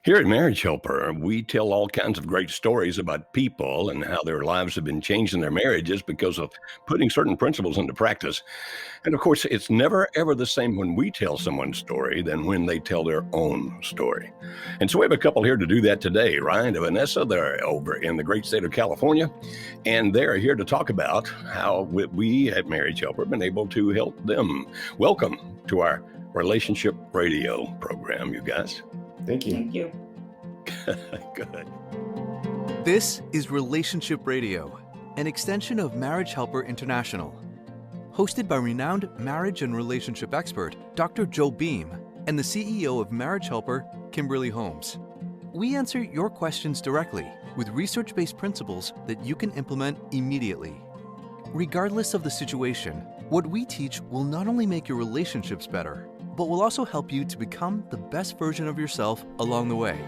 Here at Marriage Helper, we tell all kinds of great stories about people and how their lives have been changed in their marriages because of putting certain principles into practice. And of course, it's never ever the same when we tell someone's story than when they tell their own story. And so we have a couple here to do that today. Ryan and Vanessa, they're over in the great state of California, and they're here to talk about how we at Marriage Helper have been able to help them. Welcome to our relationship radio program, you guys. Thank you. Thank you. Good. This is Relationship Radio, an extension of Marriage Helper International. Hosted by renowned marriage and relationship expert Dr. Joe Beam and the CEO of Marriage Helper, Kimberly Holmes. We answer your questions directly with research-based principles that you can implement immediately. Regardless of the situation, what we teach will not only make your relationships better, but will also help you to become the best version of yourself along the way.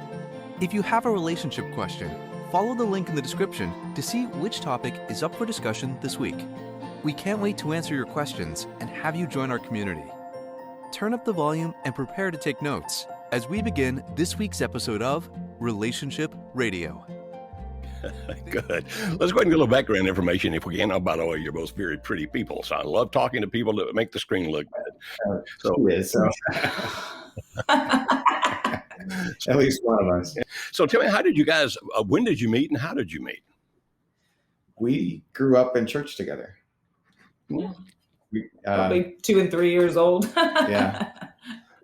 If you have a relationship question, follow the link in the description to see which topic is up for discussion this week. We can't wait to answer your questions and have you join our community. Turn up the volume and prepare to take notes as we begin this week's episode of Relationship Radio. Good. Let's go ahead and get a little background information if we can. Oh, by the way, you're both very pretty people, so I love talking to people that make the screen look good. At least one of us. So tell me, how did you guys, when did you meet and how did you meet? We grew up in church together. Yeah. Probably 2 and 3 years old. Yeah.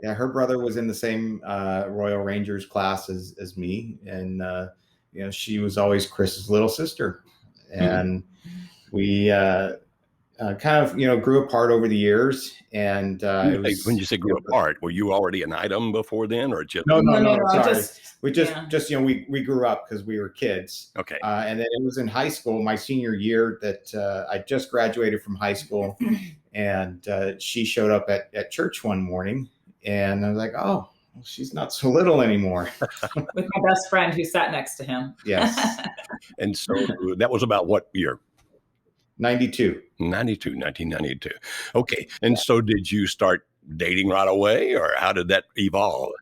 Her brother was in the same Royal Rangers class as me, and she was always Chris's little sister, and we kind of grew apart over the years. And when you say grew apart, were you already an item before then, or just no, sorry. We grew up because we were kids. Okay. And then it was in high school, my senior year, that I just graduated from high school, and she showed up at church one morning, and I was like, oh, well, she's not so little anymore. With my best friend who sat next to him. Yes. And so that was about what year? 1992. Okay. And so did you start dating right away, or how did that evolve?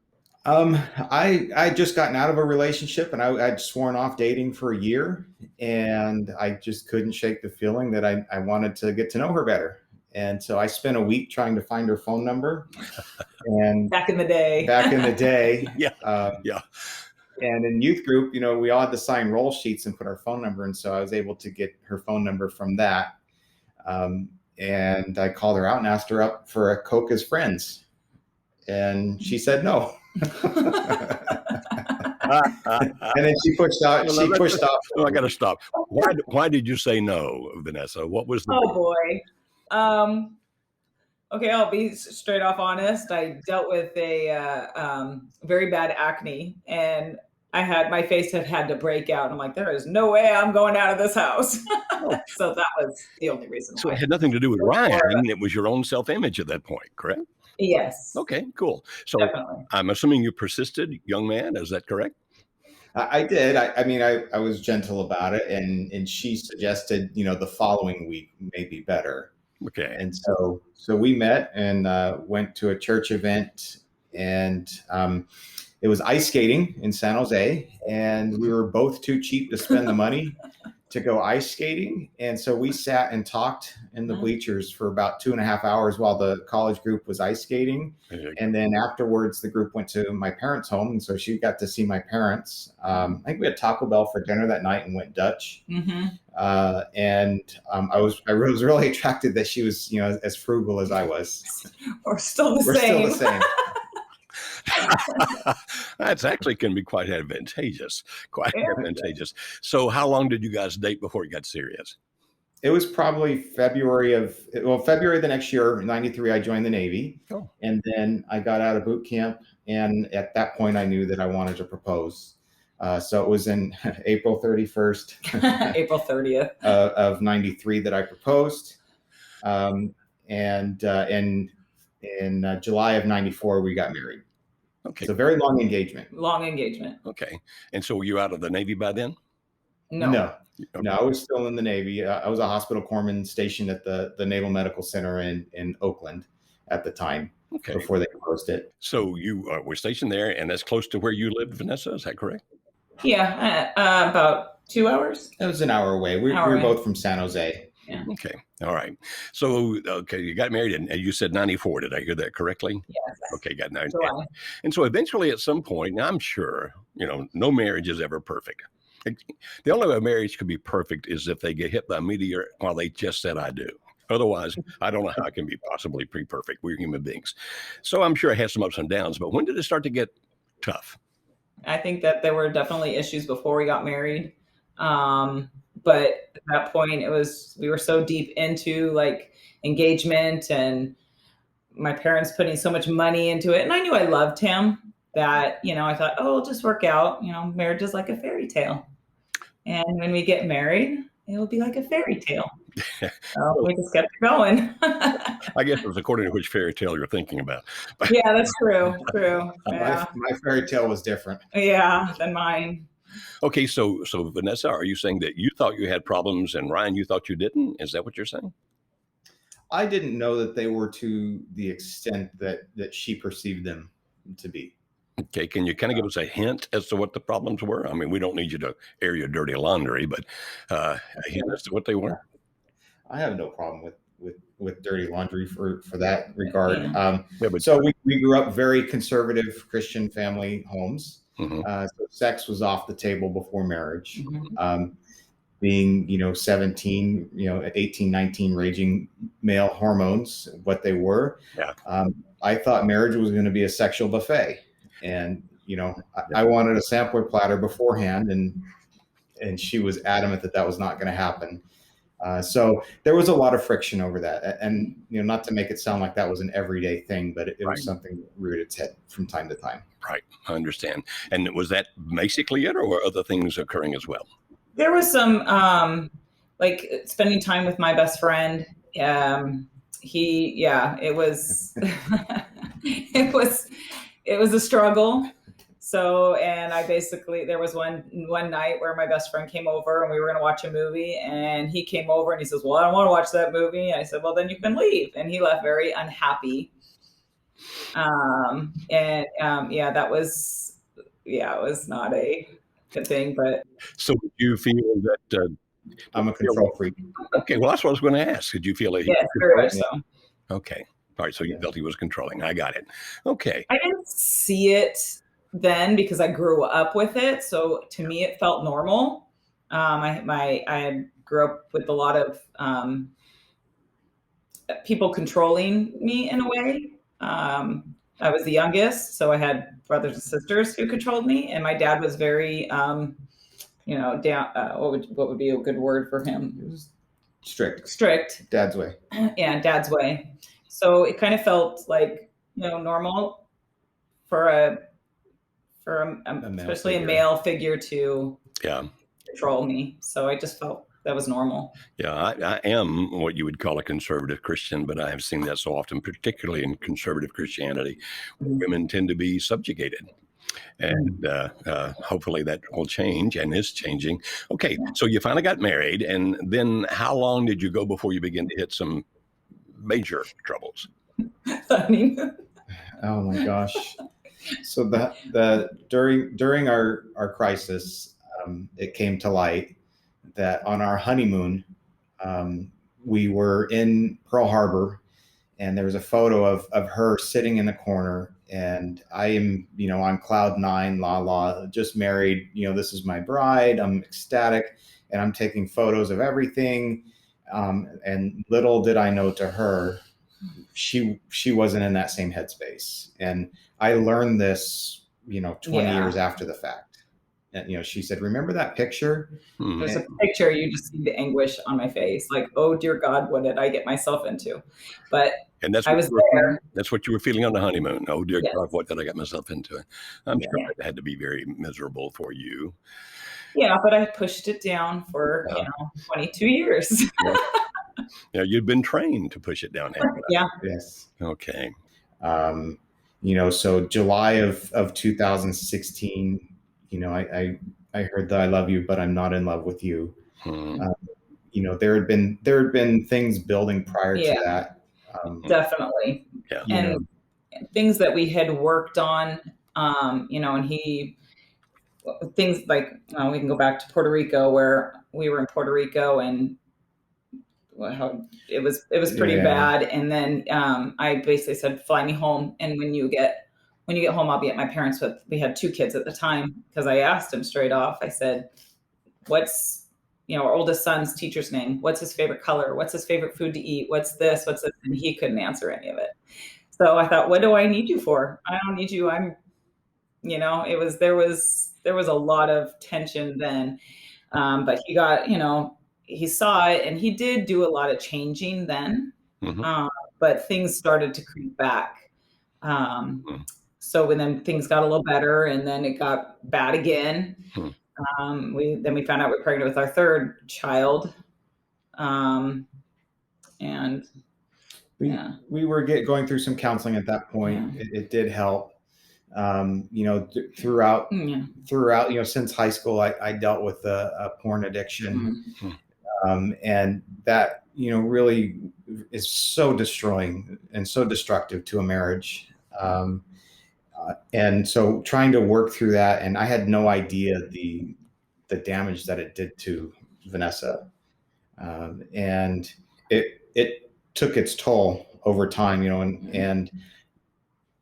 I just gotten out of a relationship, and I'd sworn off dating for a year, and I just couldn't shake the feeling that I wanted to get to know her better. And so I spent a week trying to find her phone number. And back in the day. Yeah. And in youth group, we all had to sign roll sheets and put our phone number. And so I was able to get her phone number from that. And I called her out and asked her up for a Coke as friends. And she said no. And then she pushed out. I got to stop. Why did you say no, Vanessa? What was the... Oh, boy. Okay, I'll be straight off honest. I dealt with a very bad acne, and my face had to break out. I'm like, there is no way I'm going out of this house. So that was the only reason. So it had nothing to do with Ryan. It was your own self-image at that point, correct? Yes. Okay, cool. So definitely. I'm assuming you persisted, young man. Is that correct? I did. I was gentle about it, and she suggested, the following week may be better. Okay. And so we met and went to a church event, and it was ice skating in San Jose, and we were both too cheap to spend the money to go ice skating. And so we sat and talked in the bleachers for about 2.5 hours while the college group was ice skating. And then afterwards, the group went to my parents' home. And so she got to see my parents. I think we had Taco Bell for dinner that night and went Dutch. Mm-hmm. I was really attracted that she was, as frugal as I was. We're still the same. That's actually can be quite advantageous. Advantageous. So how long did you guys date before it got serious? It was probably February of the next year, 93, I joined the Navy. Oh. And then I got out of boot camp. And at that point, I knew that I wanted to propose. So it was in April 31st, April 30th of 93 that I proposed. And in July of 94, we got married. Okay. It's a very long engagement. Okay. And so were you out of the Navy by then? No, I was still in the Navy. I was a hospital corpsman stationed at the Naval Medical Center in Oakland at the time. Okay. before they closed it. So you were stationed there, and that's close to where you lived, Vanessa. Is that correct? Yeah, about 2 hours. It was an hour away. We Hour were away. both from San Jose. Yeah. Okay. All right. So, okay, you got married, and you said 94. Did I hear that correctly? Yes. Okay, got married. July. And so eventually at some point, now I'm sure, no marriage is ever perfect. The only way a marriage could be perfect is if they get hit by a meteor while they just said, I do. Otherwise, I don't know how it can be possibly pre-perfect. We're human beings. So I'm sure it has some ups and downs, but when did it start to get tough? I think that there were definitely issues before we got married. But at that point we were so deep into like engagement and my parents putting so much money into it. And I knew I loved him that, I thought, oh, it'll just work out. Marriage is like a fairy tale. And when we get married, it'll be like a fairy tale. So we just kept going. I guess it was according to which fairy tale you're thinking about. Yeah, that's true. True. Yeah. My fairy tale was different. Yeah, than mine. Okay, so Vanessa, are you saying that you thought you had problems and Ryan, you thought you didn't? Is that what you're saying? I didn't know that they were to the extent that she perceived them to be. Okay, can you kind of give us a hint as to what the problems were? I mean, we don't need you to air your dirty laundry, but a hint as to what they were. I have no problem with dirty laundry for that regard. Yeah. So we grew up very conservative Christian family homes. Mm-hmm. So sex was off the table before marriage. Mm-hmm. Being 17, 18, 19, raging male hormones, what they were. Yeah. I thought marriage was going to be a sexual buffet, and I wanted a sampler platter beforehand, and she was adamant that was not going to happen. So there was a lot of friction over that, and not to make it sound like that was an everyday thing, but it was something that reared its head from time to time. Right, I understand. And was that basically it, or were other things occurring as well? There was some like spending time with my best friend. It was it was a struggle. So, and there was one night where my best friend came over and we were going to watch a movie, and he came over and he says, well, I don't want to watch that movie. And I said, well, then you can leave. And he left very unhappy. It was not a good thing, but. So did you feel that, I'm a control freak. Okay. Well, that's what I was going to ask. Did you feel that? Yes, very much so. Okay. All right. So you felt he was controlling. I got it. Okay. I didn't see it then because I grew up with it. So to me, it felt normal. I grew up with a lot of people controlling me in a way. I was the youngest, so I had brothers and sisters who controlled me, and my dad was very, down. What would be a good word for him? It was strict. Dad's way. Yeah, dad's way. So it kind of felt like normal for especially a male figure to control me. So I just felt that was normal. Yeah, I am what you would call a conservative Christian, but I have seen that so often, particularly in conservative Christianity, where women tend to be subjugated. And hopefully that will change and is changing. Okay, so you finally got married, and then how long did you go before you began to hit some major troubles? Oh my gosh. So during our crisis, it came to light that on our honeymoon, we were in Pearl Harbor, and there was a photo of her sitting in the corner, and I am, on cloud nine, just married, this is my bride. I'm ecstatic, and I'm taking photos of everything. And little did I know, to her, she wasn't in that same headspace. And I learned this, 20 years after the fact. And, she said, remember that picture? There's a picture, you just see the anguish on my face. Like, oh dear God, what did I get myself into? I was there. That's what you were feeling on the honeymoon. Oh dear God, what did I get myself into? I'm sure it had to be very miserable for you. Yeah, but I pushed it down for 22 years. Yeah, you'd been trained to push it down. Yeah. Yes. Okay. So July of 2016, I heard that I love you, but I'm not in love with you. There had been things building prior to that. Definitely. Yeah. things that we had worked on, and things like, we can go back to Puerto Rico, where we were in Puerto Rico, and it was pretty bad. And then I basically said, fly me home. And when you get home, I'll be at my parents we had 2 kids at the time, because I asked him straight off. I said, what's, our oldest son's teacher's name? What's his favorite color? What's his favorite food to eat? What's this? What's this? And he couldn't answer any of it. So I thought, what do I need you for? I don't need you. There was a lot of tension then. But he got, he saw it, and he did do a lot of changing then. But things started to creep back. So then things got a little better, and then it got bad again. We found out we were pregnant with our 3rd child. And we were going through some counseling at that point. It did help. Throughout, since high school, I dealt with a porn addiction. And that, really is so destroying and so destructive to a marriage. And so trying to work through that, and I had no idea the damage that it did to Vanessa. And it took its toll over time, and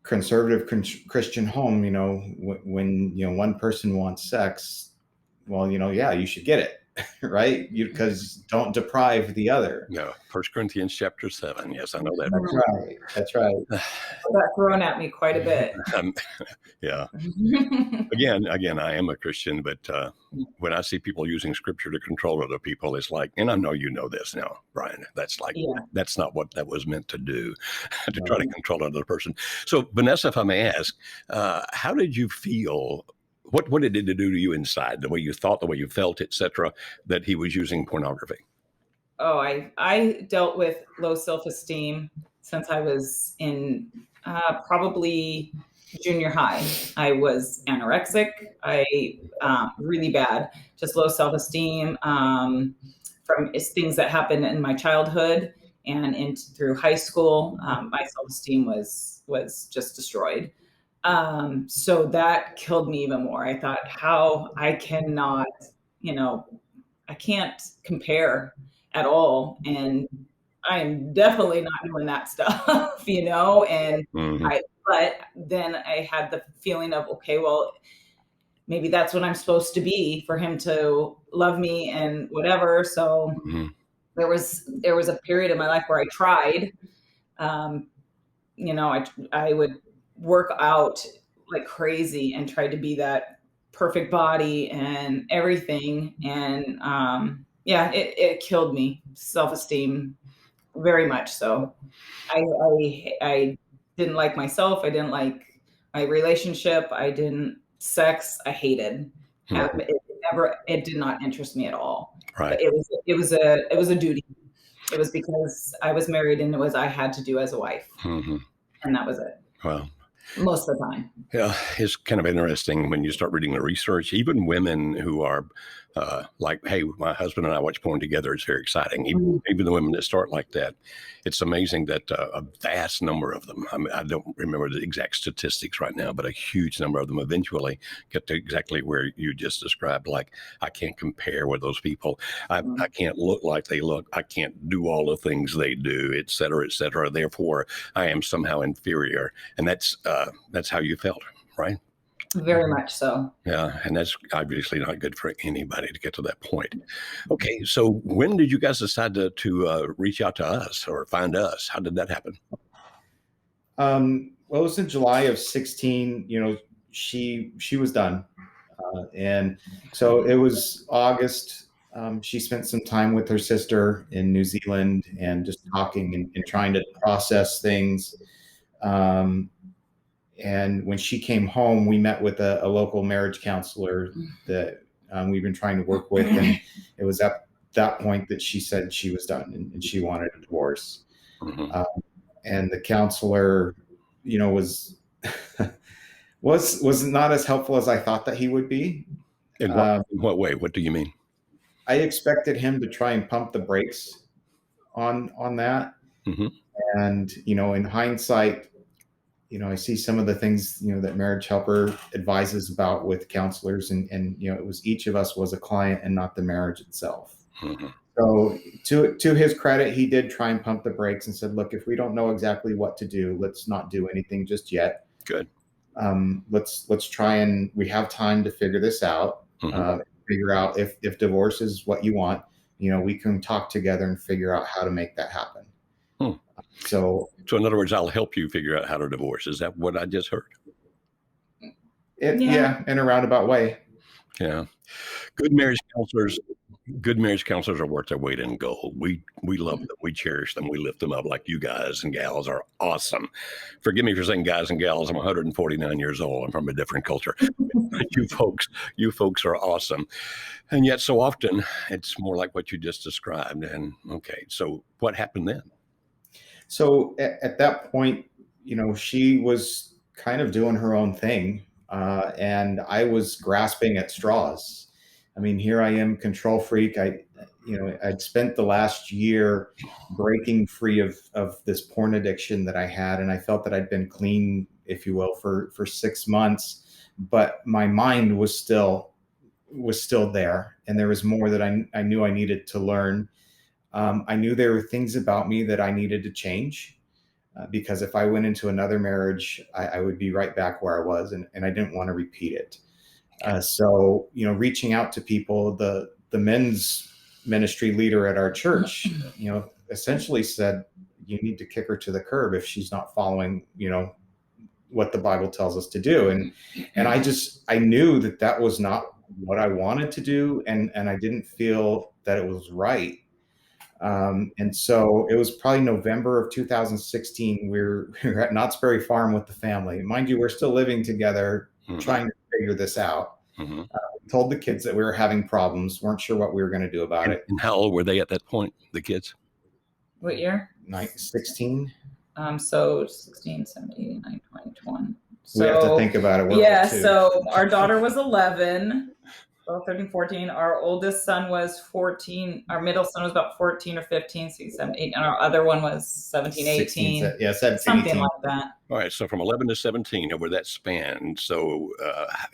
conservative Christian home, when one person wants sex, well, you should get it. Right? Because don't deprive the other. No, 1 Corinthians chapter 7. Yes, I know that. That's right. Got thrown at me quite a bit. Yeah. Again, I am a Christian, but when I see people using scripture to control other people, it's like, and I know you know this now, Brian, that's not what that was meant to do, to try to control another person. So, Vanessa, if I may ask, how did you feel? What did it do to you inside, the way you thought, the way you felt, etc., that he was using pornography? Oh, I dealt with low self-esteem since I was in probably junior high. I was anorexic. Really bad, just low self-esteem from things that happened in my childhood and through high school. My self-esteem was just destroyed. So that killed me even more. I thought, how I cannot, I can't compare at all. And I'm definitely not doing that stuff, and but then I had the feeling of, okay, well, maybe that's what I'm supposed to be for him to love me and whatever. So there was a period in my life where I tried, I would work out like crazy and tried to be that perfect body and everything. And it killed me, self-esteem, very much so. I didn't like myself. I didn't like my relationship. Sex, I hated. It did not interest me at all. Right. But it was a duty. It was because I was married, and I had to do as a wife. And that was it. Well, most of the time. Yeah, it's kind of interesting when you start reading the research. Even women who are like, hey, my husband and I watch porn together. It's very exciting. Even the women that start like that, it's amazing that a vast number of them, I don't remember the exact statistics right now, but a huge number of them eventually get to exactly where you just described. Like, I can't compare with those people. I can't look like they look. I can't do all the things they do, et cetera, et cetera. Therefore, I am somehow inferior. And that's how you felt, right? Very much so. Yeah, and that's obviously not good for anybody to get to that point. Okay, so when did you guys decide to reach out to us or find us? How did that happen? Well, it was in July of 16. She was done, and so it was August. She spent some time with her sister in New Zealand and just talking and trying to process things. And when she came home, we met with a local marriage counselor that we've been trying to work with. And it was at that point that she said she was done and she wanted a divorce. And the counselor, was not as helpful as I thought that he would be. In what way? What do you mean? I expected him to try and pump the brakes on that. And, in hindsight, I see some of the things, that Marriage Helper advises about with counselors, and it was each of us was a client and not the marriage itself. Mm-hmm. So to his credit, he did try and pump the brakes and said, look, if we don't know exactly what to do, let's not do anything just yet. Good. Let's try, and we have time to figure this out. Mm-hmm. Figure out if divorce is what you want, we can talk together and figure out how to make that happen. Hmm. So in other words, I'll help you figure out how to divorce. Is that what I just heard? Yeah, in a roundabout way. Yeah. Good marriage counselors are worth their weight in gold. We love them. We cherish them. We lift them up like you guys and gals are awesome. Forgive me for saying guys and gals. I'm 149 years old. I'm from a different culture. you folks are awesome. And yet so often it's more like what you just described. And okay, so what happened then? So at that point, she was kind of doing her own thing. And I was grasping at straws. I mean, here I am, control freak. I'd spent the last year breaking free of this porn addiction that I had. And I felt that I'd been clean, if you will, for 6 months, but my mind was still there. And there was more that I knew I needed to learn. I knew there were things about me that I needed to change. Because if I went into another marriage, I would be right back where I was, and I didn't want to repeat it. So, reaching out to people, the men's ministry leader at our church, essentially said, you need to kick her to the curb if she's not following, what the Bible tells us to do. And I knew that was not what I wanted to do. And I didn't feel that it was right. And so it was probably November of 2016. We were at Knott's Berry Farm with the family. Mind you, we're still living together, Mm-hmm. trying to figure this out. Mm-hmm. Told the kids that we were having problems, weren't sure what we were going to do about it. And how old were they at that point, the kids? What year? 16. So 16, 17, 18, 19, 20, 21. So, we have to think about it. Yeah. So our daughter was 11. 12, 13, 14. Our oldest son was 14. Our middle son was about 14 or 15, 16, 17, 18. And our other one was 17, 18. 17, something 18. like that. All right. So from 11 to 17 over that span. So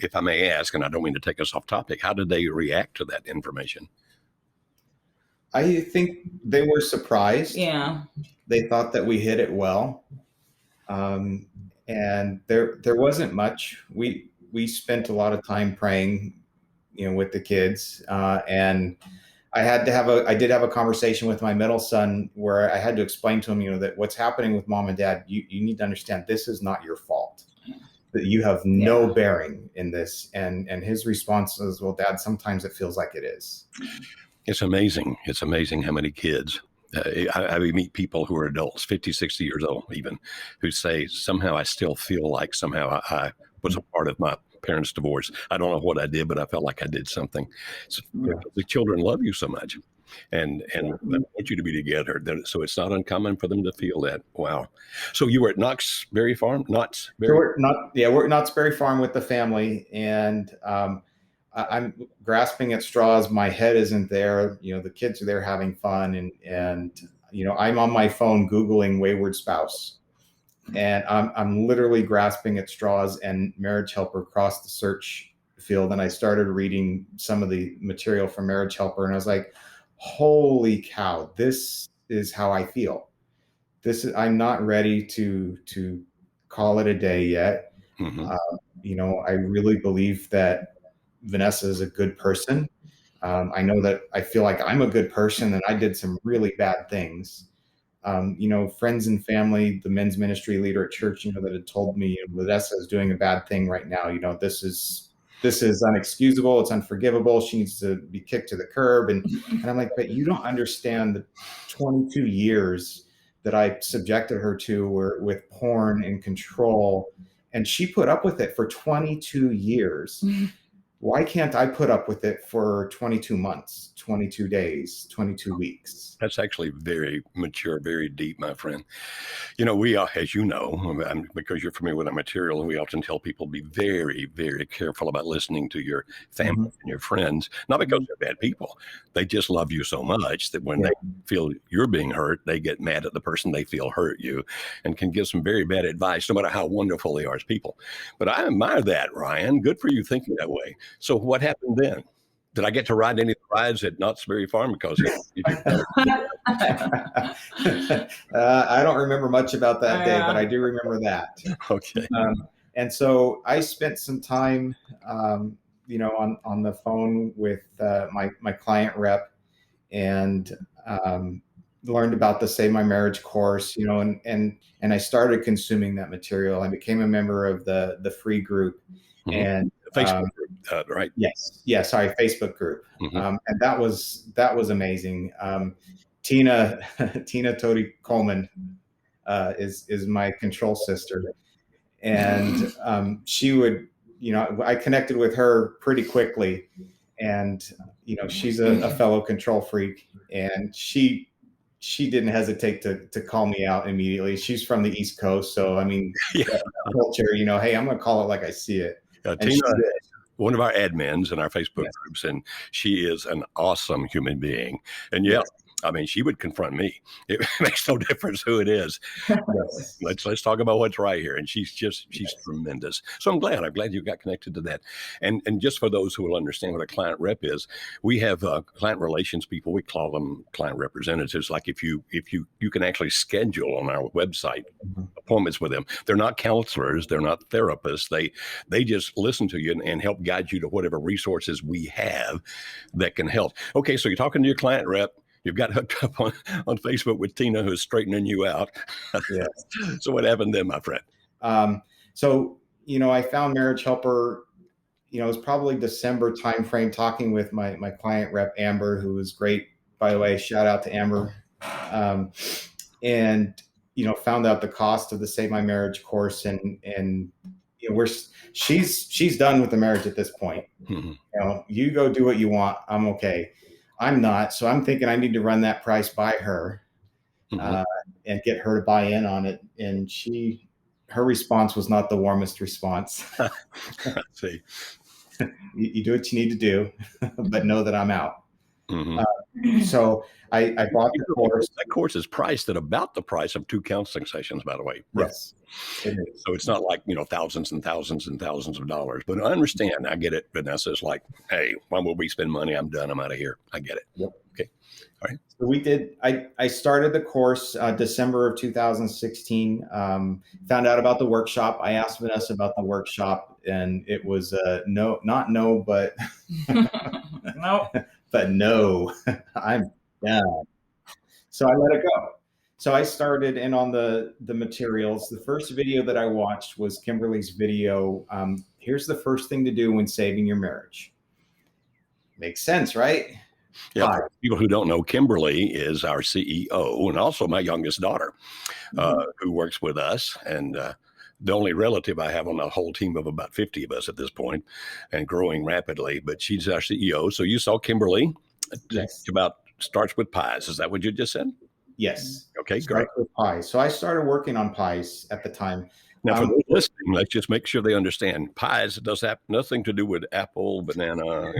if I may ask, and I don't mean to take us off topic, how did they react to that information? I think they were surprised. Yeah. They thought that we hit it well. And there wasn't much. We spent a lot of time praying, with the kids. And I did have a conversation with my middle son where I had to explain to him, that what's happening with mom and dad, you need to understand this is not your fault, that you have no bearing in this. And his response was, well, Dad, sometimes it feels like it is. It's amazing. It's amazing how many kids, I meet people who are adults, 50, 60 years old even, who say, somehow I still feel like somehow I was a part of my parents' divorce. I don't know what I did, but I felt like I did something. So the children love you so much and want you to be together. So it's not uncommon for them to feel that. Wow. So you were at Knott's Berry Farm? We're at Knott's Berry Farm with the family. And I'm grasping at straws. My head isn't there. The kids are there having fun. And I'm on my phone Googling wayward spouse. And I'm literally grasping at straws, and Marriage Helper crossed the search field. And I started reading some of the material from Marriage Helper, and I was like, holy cow, this is how I feel. I'm not ready to call it a day yet. Mm-hmm. I really believe that Vanessa is a good person. I know that I feel like I'm a good person, and I did some really bad things. Friends and family, the men's ministry leader at church, that had told me Vanessa is doing a bad thing right now. This is unexcusable. It's unforgivable. She needs to be kicked to the curb. And I'm like, but you don't understand the 22 years that I subjected her to with porn and control. And she put up with it for 22 years. why can't I put up with it for 22 months, 22 days, 22 weeks? That's actually very mature, very deep, my friend. You know, we are, as you know, because you're familiar with our material, we often tell people be very, very careful about listening to your family Mhm. and your friends, not because they're bad people. They just love you so much that when Yeah. they feel you're being hurt, they get mad at the person they feel hurt you and can give some very bad advice, no matter how wonderful they are as people. But I admire that, Ryan. Good for you thinking that way. So what happened then? Did I get to ride any of the rides at Knott's Berry Farm? Because I don't remember much about that day, but I do remember that. okay. And so I spent some time, on the phone with my client rep, and learned about the Save My Marriage course, and I started consuming that material. I became a member of the free group, Mhm. and Facebook group, right? sorry, Facebook group, Mhm. and that was amazing. Tina Tina Toady Coleman is my control sister, and she would, I connected with her pretty quickly, and she's a fellow control freak, and she didn't hesitate to call me out immediately. She's from the East Coast, so I mean, Yeah. culture, hey, I'm gonna call it like I see it. And she Tina, did. one of our admins in our Facebook Yes. groups, and she is an awesome human being. And yeah, Yes. I mean, she would confront me. It makes no difference who it is. Yes. Let's talk about what's right here. And she's Yes. tremendous. So I'm glad you got connected to that. And just for those who will understand what a client rep is, we have client relations people. We call them client representatives. Like if you can actually schedule on our website Mhm. appointments with them. They're not counselors. They're not therapists. They just listen to you and help guide you to whatever resources we have that can help. Okay, so you're talking to your client rep. You've got hooked up on Facebook with Tina, who's straightening you out. Yes. So what happened then, my friend? So I found Marriage Helper. It was probably December timeframe, talking with my client rep Amber, who was great, by the way. Shout out to Amber. And found out the cost of the Save My Marriage course, and she's done with the marriage at this point. Mhm. You go do what you want. I'm okay. I'm not. So I'm thinking I need to run that price by her, Mhm. and get her to buy in on it. And her response was not the warmest response. See. You do what you need to do, but know that I'm out. Mhm. So I bought the course. That course is priced at about the price of 2 counseling sessions, by the way. Yes, it is. So it's not like, thousands and thousands and thousands of dollars. But I understand. I get it. Vanessa is like, hey, why would we spend money? I'm done. I'm out of here. I get it. Yep. Okay. All right. So we did. I started the course December of 2016. Found out about the workshop. I asked Vanessa about the workshop, and it was no, not no, but Nope. but no. I'm done. So I let it go. So I started in on the materials. The first video that I watched was Kimberly's video. Here's the first thing to do when saving your marriage. Makes sense, right? Yeah. Hi. For people who don't know, Kimberly is our CEO and also my youngest daughter, who works with us. And the only relative I have on the whole team of about 50 of us at this point, and growing rapidly. But she's our CEO. So you saw Kimberly. Yes. Starts with pies. Is that what you just said? Yes. Okay, great. Starts with pies. So I started working on pies at the time. Now, for those listening, let's just make sure they understand pies does have nothing to do with apple, banana.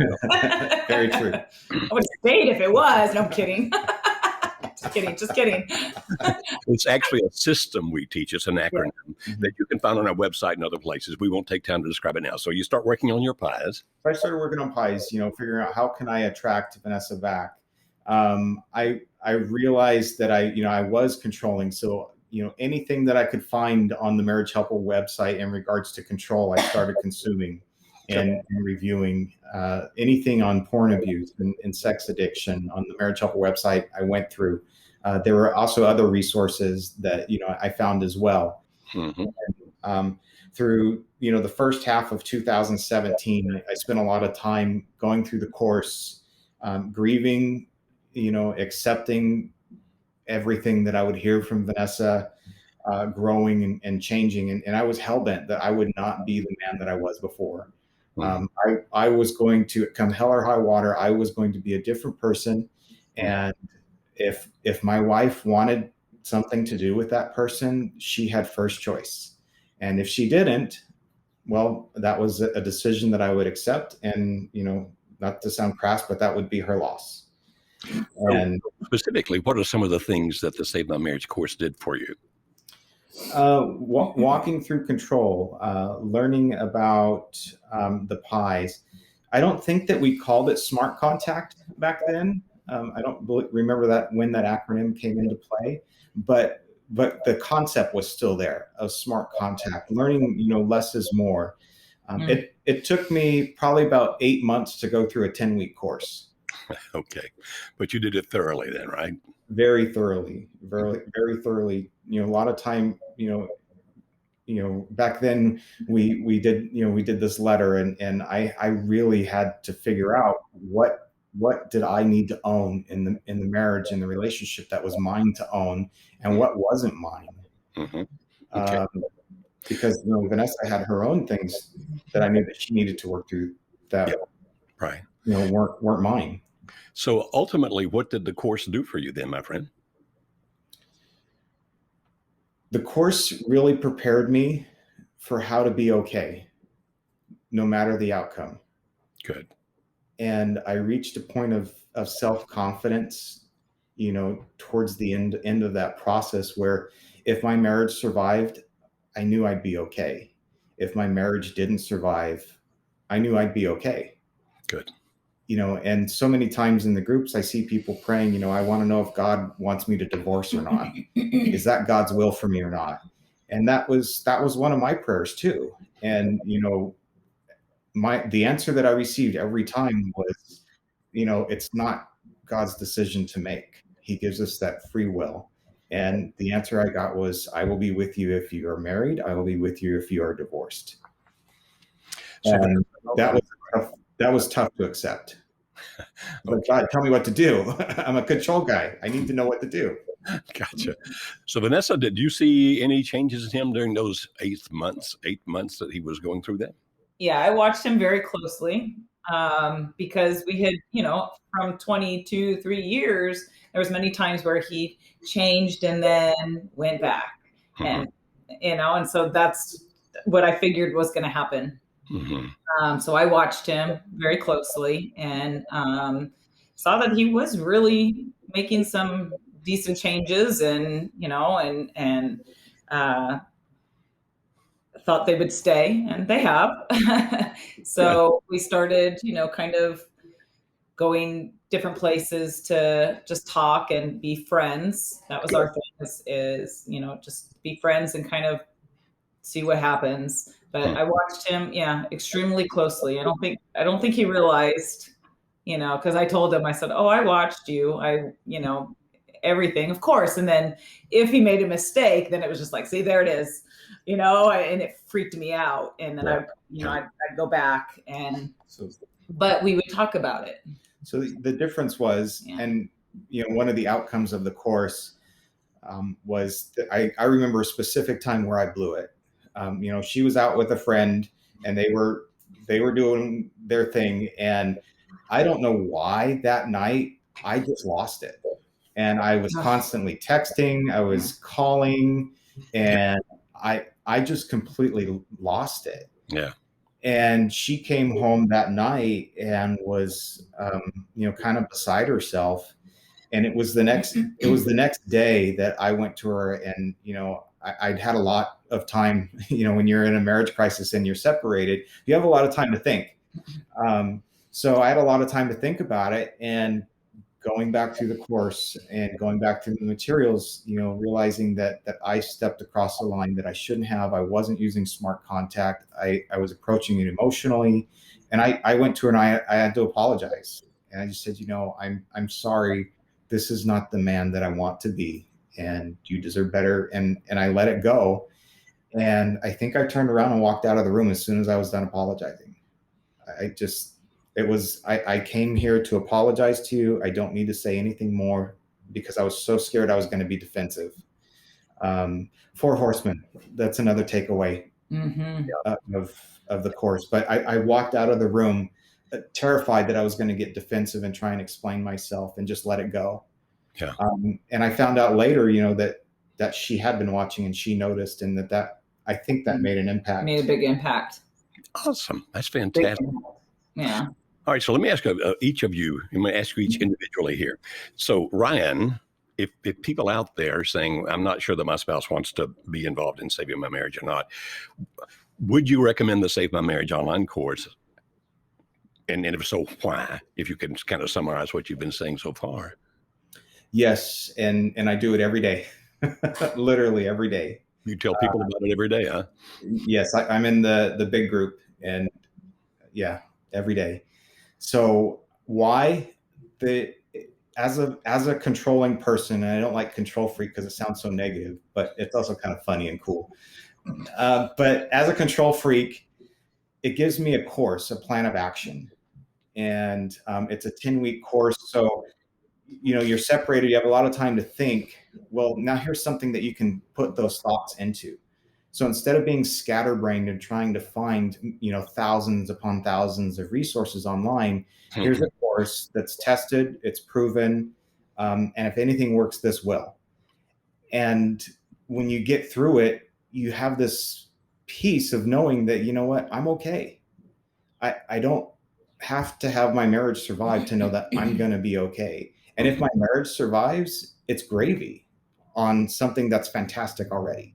Very true. I would state if it was. No, I'm kidding. Just kidding. It's actually a system we teach. It's an acronym that you can find on our website and other places. We won't take time to describe it now. So you start working on your pies. So I started working on pies, figuring out how can I attract Vanessa back. I realized that I was controlling. So, anything that I could find on the Marriage Helper website in regards to control, I started consuming and reviewing. Anything on porn abuse and sex addiction on the Marriage Helper website, I went through. There were also other resources that, I found as well. Mm-hmm. Through, the first half of 2017, I spent a lot of time going through the course, grieving, accepting everything that I would hear from Vanessa, growing and changing. And I was hell-bent that I would not be the man that I was before. Mhm. I was going to, come hell or high water, I was going to be a different person. And if my wife wanted something to do with that person, she had first choice. And if she didn't, well, that was a decision that I would accept. And, not to sound crass, but that would be her loss. So And specifically, what are some of the things that the Save My Marriage course did for you? walking through control, learning about the pies. I don't think that we called it smart contact back then. I don't remember that when that acronym came into play, but the concept was still there of smart contact. Learning, less is more. It took me probably about 8 months to go through a 10-week course. Okay. But you did it thoroughly then, right? Very thoroughly, very thoroughly. A lot of time, back then we did this letter, and I really had to figure out what did I need to own in the marriage, in the relationship, that was mine to own, and what wasn't mine. Hmm. Okay. Because Vanessa had her own things that I knew that she needed to work through that Yeah. Right. weren't mine. So ultimately, what did the course do for you then, my friend? The course really prepared me for how to be okay, no matter the outcome. Good. And I reached a point of self-confidence, towards the end of that process, where if my marriage survived, I knew I'd be okay. If my marriage didn't survive, I knew I'd be okay. Good. And so many times in the groups, I see people praying, I want to know if God wants me to divorce or not. Is that God's will for me or not? And that was one of my prayers too. And, the answer that I received every time was, it's not God's decision to make. He gives us that free will. And the answer I got was, I will be with you if you are married. I will be with you if you are divorced. So And that was tough to accept. But God, tell me what to do. I'm a control guy. I need to know what to do. Gotcha. So Vanessa, did you see any changes in him during those 8 months that he was going through that? Yeah, I watched him very closely, because we had, from 22, 3 years, there was many times where he changed and then went back. Mhm. And so that's what I figured was going to happen. Mhm. So I watched him very closely and saw that he was really making some decent changes, and uh, thought they would stay, and they have. Good. So we started, kind of going different places to just talk and be friends. That was Good. our thing, is just be friends and kind of see what happens. But Hmm. I watched him, yeah, extremely closely. I don't think he realized, because I told him, I said, "Oh, I watched you. Everything, of course." And then if he made a mistake, then it was just like, see, there it is, and it freaked me out. And then Yeah. I'd go back, So, but we would talk about it. so the difference was, Yeah. and one of the outcomes of the course was that I remember a specific time where I blew it. She was out with a friend, and they were doing their thing, and I don't know why that night I just lost it, and I was constantly texting, I was calling, and I just completely lost it. Yeah. And she came home that night and was, kind of beside herself. And it was the next day that I went to her, and I'd had a lot of time. When you're in a marriage crisis and you're separated, you have a lot of time to think. So I had a lot of time to think about it, and going back through the course and going back through the materials, realizing that I stepped across the line that I shouldn't have. I wasn't using smart contact. I was approaching it emotionally, and I went to her, and I had to apologize. And I just said, I'm sorry. This is not the man that I want to be, and you deserve better. And I let it go. And I think I turned around and walked out of the room as soon as I was done apologizing. I came here to apologize to you. I don't need to say anything more, because I was so scared I was going to be defensive. Four horsemen, that's another takeaway. Mm-hmm. of the course. But I walked out of the room terrified that I was going to get defensive and try and explain myself and just let it go. Yeah. And I found out later, that she had been watching and she noticed, and that I think that made an impact. Made a big impact. Awesome. That's Big fantastic. impact. Yeah. All right. So let me ask each of you, I'm going to ask you each individually here. So Ryan, if people out there saying, I'm not sure that my spouse wants to be involved in saving my marriage or not, would you recommend the Save My Marriage online course? And if so, why? If you can kind of summarize what you've been saying so far. Yes. And I do it every day, literally every day. You tell people about it every day, huh? Yes. I'm in the big group, and yeah, every day. So why? As a controlling person, and I don't like control freak because it sounds so negative, but it's also kind of funny and cool. But as a control freak, it gives me a course, a plan of action. And it's a 10-week course. So, you're separated. You have a lot of time to think. Well, now here's something that you can put those thoughts into. So instead of being scatterbrained and trying to find, thousands upon thousands of resources online, here's a course that's tested, it's proven, and if anything works, this will. And when you get through it, you have this peace of knowing that, you know what, I'm okay. I don't have to have my marriage survive to know that I'm going to be okay. And if my marriage survives, it's gravy on something that's fantastic already.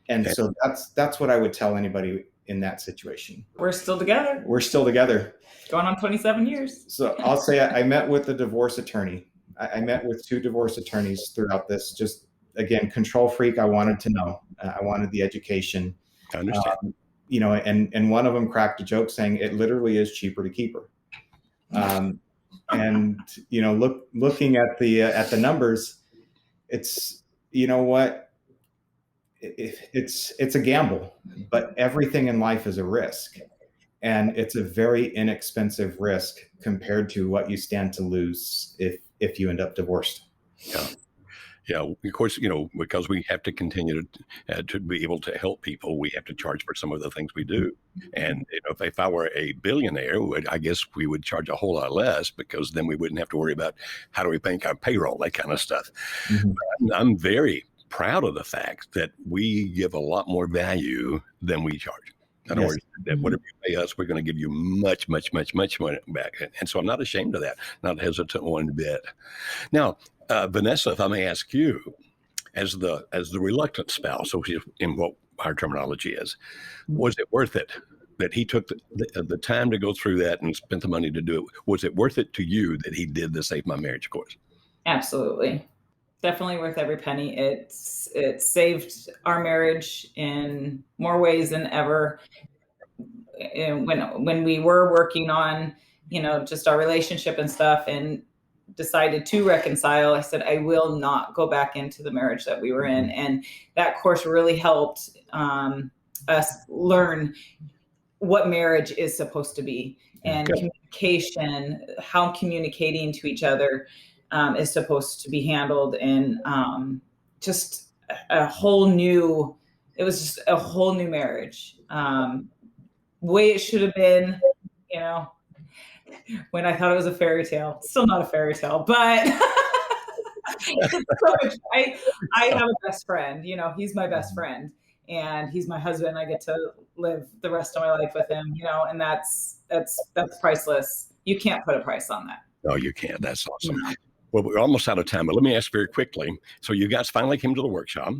And so that's what I would tell anybody in that situation. We're still together. We're still together. Going on 27 years. So I'll say I met with a divorce attorney. I met with 2 divorce attorneys throughout this. Just, again, control freak. I wanted to know. I wanted the education. I understand. And one of them cracked a joke saying it literally is cheaper to keep her. And looking at the numbers, it's, it's a gamble, but everything in life is a risk, and it's a very inexpensive risk compared to what you stand to lose if you end up divorced. Yeah, of course, because we have to continue to be able to help people, we have to charge for some of the things we do. And if I were a billionaire, I guess we would charge a whole lot less, because then we wouldn't have to worry about how do we pay our payroll, that kind of stuff. Mm-hmm. But I'm very proud of the fact that we give a lot more value than we charge. In other words, that whatever you pay us, we're going to give you much, much, much, much more back. And so I'm not ashamed of that, not hesitant one bit. Now, Vanessa, if I may ask you, as the reluctant spouse, so in what our terminology is, was it worth it that he took the time to go through that and spent the money to do it? Was it worth it to you that he did the Save My Marriage course? Absolutely. Definitely worth every penny. It saved our marriage in more ways than ever. And when we were working on, just our relationship and stuff, and decided to reconcile, I said, I will not go back into the marriage that we were in. And that course really helped us learn what marriage is supposed to be, and communication, how communicating to each other is supposed to be handled, and just it was just a whole new marriage. Way it should have been, when I thought it was a fairy tale. Still not a fairy tale, but I have a best friend, he's my best friend, and he's my husband. I get to live the rest of my life with him, and that's priceless. You can't put a price on that. No, you can't. That's awesome. Well, we're almost out of time, but let me ask very quickly. So you guys finally came to the workshop,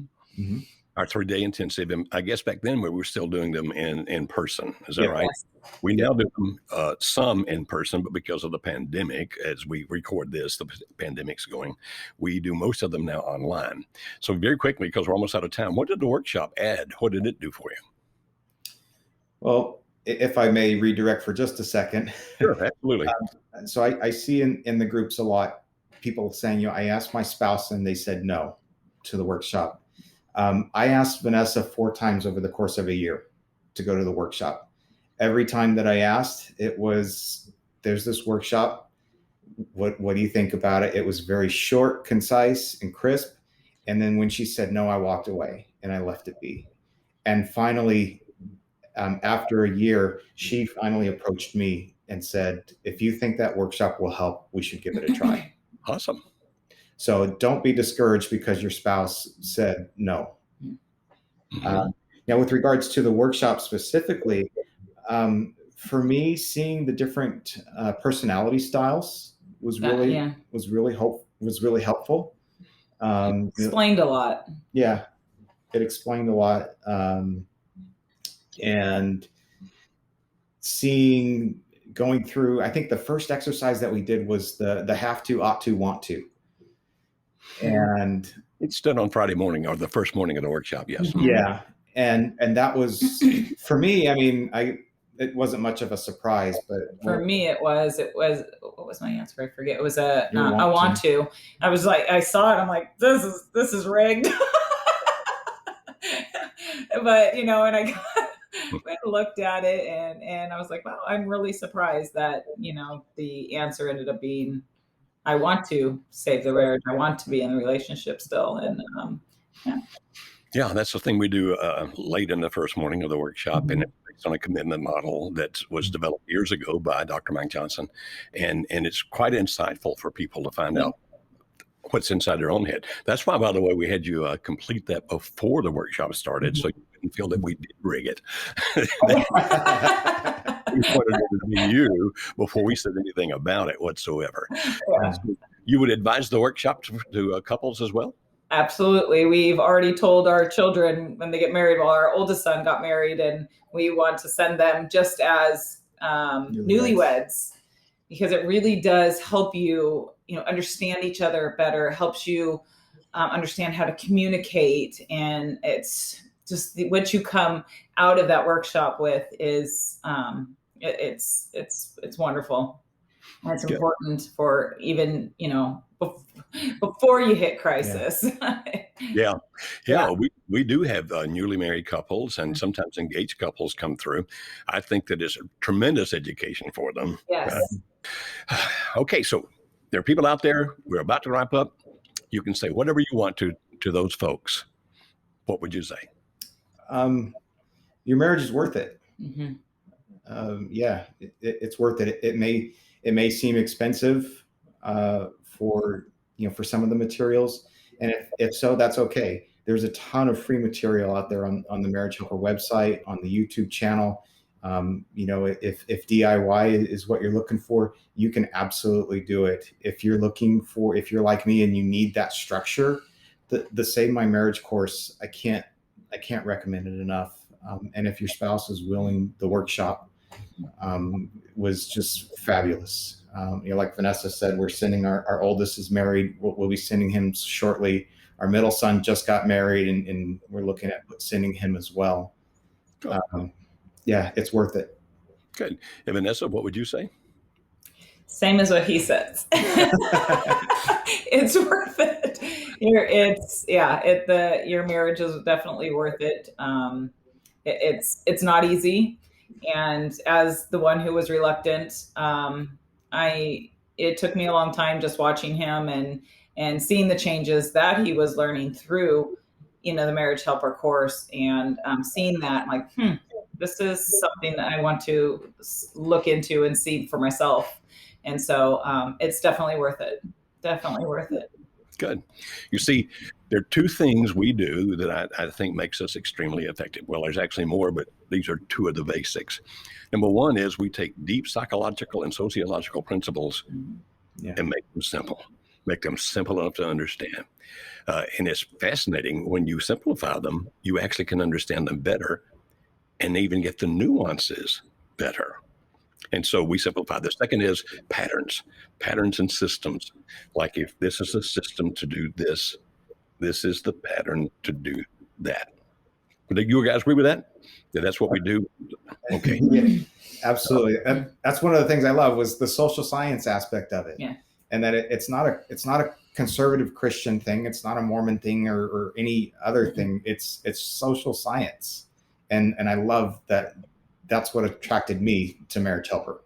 our 3-day intensive. And I guess back then we were still doing them in person. Is that right? We now do them some in person, but because of the pandemic, as we record this, the pandemic's going, we do most of them now online. So very quickly, because we're almost out of time, what did the workshop add? What did it do for you? Well, if I may redirect for just a second. Sure, absolutely. So I see in the groups a lot, people saying, I asked my spouse and they said no to the workshop. I asked Vanessa 4 times over the course of a year to go to the workshop. Every time that I asked, it was, there's this workshop. What do you think about it? It was very short, concise, and crisp. And then when she said no, I walked away and I left it be. And finally, after a year, she finally approached me and said, if you think that workshop will help, we should give it a try. Awesome. So don't be discouraged because your spouse said no. Mhm. Now, with regards to the workshop specifically, for me, seeing the different personality styles was really helpful. Explained a lot. Yeah, it explained a lot, and going through. I think the first exercise that we did was the have to, ought to, want to, and It's done on Friday morning or the first morning of the workshop. Yes. yeah, and that was for me. I mean, it wasn't much of a surprise, but For me, it was, what was my answer? I forget. It was I want want to. I was like, I saw it. I'm like, this is rigged. But, and I went and looked at it and I was like, wow, I'm really surprised that, the answer ended up being, I want to save the marriage. I want to be in a relationship still. And, Yeah, that's the thing we do late in the first morning of the workshop, and it's based on a commitment model that was developed years ago by Dr. Mike Johnson, and it's quite insightful for people to find out what's inside their own head. That's why, by the way, we had you complete that before the workshop started, so you didn't feel that we did rig it. We wanted it to be you before we said anything about it whatsoever. Yeah. You would advise the workshop to couples as well? Absolutely. We've already told our children when they get married. Well, our oldest son got married, and we want to send them just as newlyweds, because it really does help you, understand each other better. Helps you understand how to communicate, and it's just what you come out of that workshop with is it's wonderful. And it's important for even before you hit crisis. Yeah. We do have newly married couples and sometimes engaged couples come through. I think that is a tremendous education for them. Yes. Okay, so there are people out there. We're about to wrap up. You can say whatever you want to those folks. What would you say? Your marriage is worth it. Mm-hmm. It's worth it. It may seem expensive for some of the materials, and if so, that's okay. There's a ton of free material out there on the Marriage Helper website, on the YouTube channel. If DIY is what you're looking for, you can absolutely do it. If you're like me and you need that structure, the Save My Marriage course, I can't recommend it enough. And if your spouse is willing, the workshop was just fabulous. Like Vanessa said, we're sending our oldest is married. We'll be sending him shortly. Our middle son just got married, and we're looking at sending him as well. It's worth it. Good. And Vanessa, what would you say? Same as what he says. It's worth it. Your marriage is definitely worth it. It's not easy. And as the one who was reluctant, it took me a long time just watching him and seeing the changes that he was learning through, the Marriage Helper course, and seeing that, like, this is something that I want to look into and see for myself. And so it's definitely worth it. Definitely worth it. Good. You see, there are two things we do that I think makes us extremely effective. Well, there's actually more, but these are two of the basics. Number one is we take deep psychological and sociological principles and make them simple enough to understand. And it's fascinating when you simplify them, you actually can understand them better and even get the nuances better. And so we simplify. The second is patterns and systems. Like if this is a system to do this, this is the pattern to do that. Do you guys agree with that? That's what we do? Okay. Yeah, absolutely. And that's one of the things I love was the social science aspect of it. Yeah. And that it's not a conservative Christian thing. It's not a Mormon thing or any other thing. It's social science. And I love that. That's what attracted me to Marriage Helper.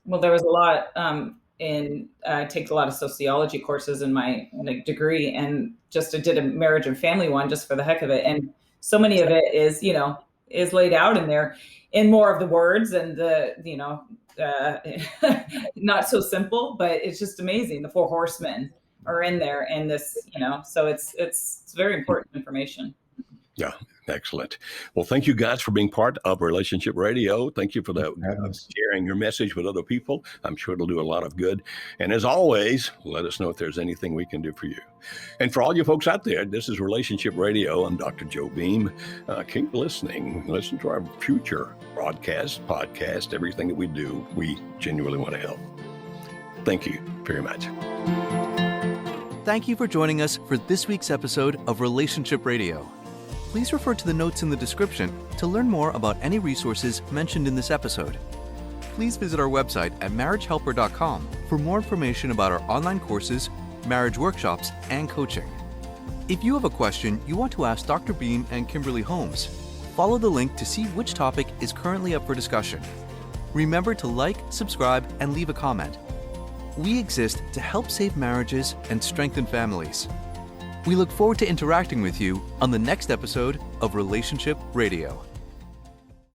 Well, there was a lot I take a lot of sociology courses in my degree, and just did a marriage and family one just for the heck of it. And so many of it is, is laid out in there in more of the words and the, not so simple, but it's just amazing. The 4 horsemen are in there, and this, so it's very important information. Yeah, excellent. Well, thank you guys for being part of Relationship Radio. Thank you for sharing your message with other people. I'm sure it'll do a lot of good. And as always, let us know if there's anything we can do for you. And for all you folks out there, this is Relationship Radio. I'm Dr. Joe Beam. Keep listening. Listen to our future broadcast, podcast, everything that we do. We genuinely want to help. Thank you very much. Thank you for joining us for this week's episode of Relationship Radio. Please refer to the notes in the description to learn more about any resources mentioned in this episode. Please visit our website at marriagehelper.com for more information about our online courses, marriage workshops, and coaching. If you have a question you want to ask Dr. Beam and Kimberly Holmes, follow the link to see which topic is currently up for discussion. Remember to like, subscribe, and leave a comment. We exist to help save marriages and strengthen families. We look forward to interacting with you on the next episode of Relationship Radio.